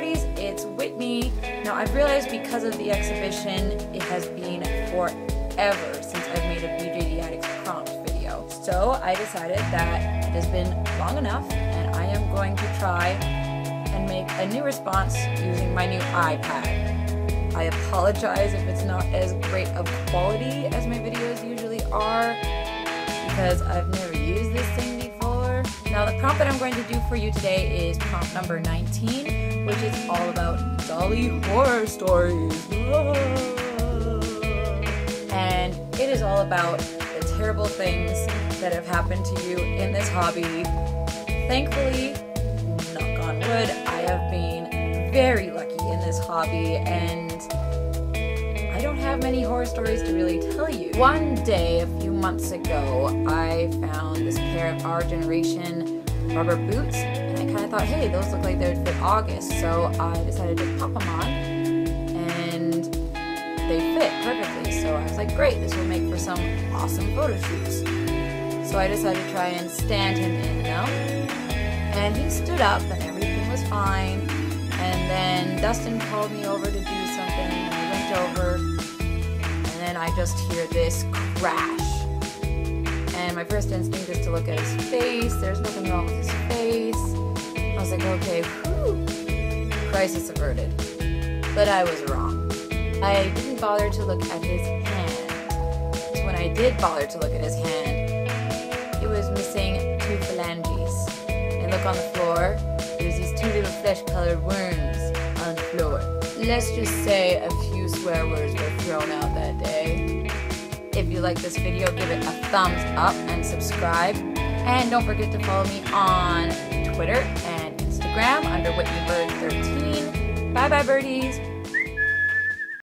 birdies, it's Whitney. Now I've realized because of the exhibition, it has been forever since I've made a BJ the Addicts prompt video. So I decided that it has been long enough and I am going to try and make a new response using my new iPad. I apologize if it's not as great of quality as my videos usually are because I've never used this thing before. Now the prompt that I'm going to do for you today is prompt number 19, which is all about Dolly horror stories. And it is all about the terrible things that have happened to you in this hobby. Thankfully, knock on wood, I have been very lucky in this hobby and I don't have many horror stories to really tell you. One day, a few months ago, I found this pair of Our Generation rubber boots and I kind of thought, hey, those look like they would fit August, so I decided to pop them on and they fit perfectly. So I was like, great, this will make for some awesome photo shoots. So I decided to try and stand him in them and he stood up and everything was fine. And then Dustin called me over to do something and I went over and then I just hear this crash. And my first instinct is to look at his face. There's nothing wrong with his face. I was like, okay, whew, crisis averted. But I was wrong. I didn't bother to look at his hand. So when I did bother to look at his hand, it was missing 2 phalanges. And look on the floor, there's these 2 little flesh-colored worms on the floor. Let's just say a few swear words were thrown out that day. If you like this video, give it a thumbs up and subscribe. And don't forget to follow me on Twitter and Instagram under WhitneyBird13. Bye bye birdies!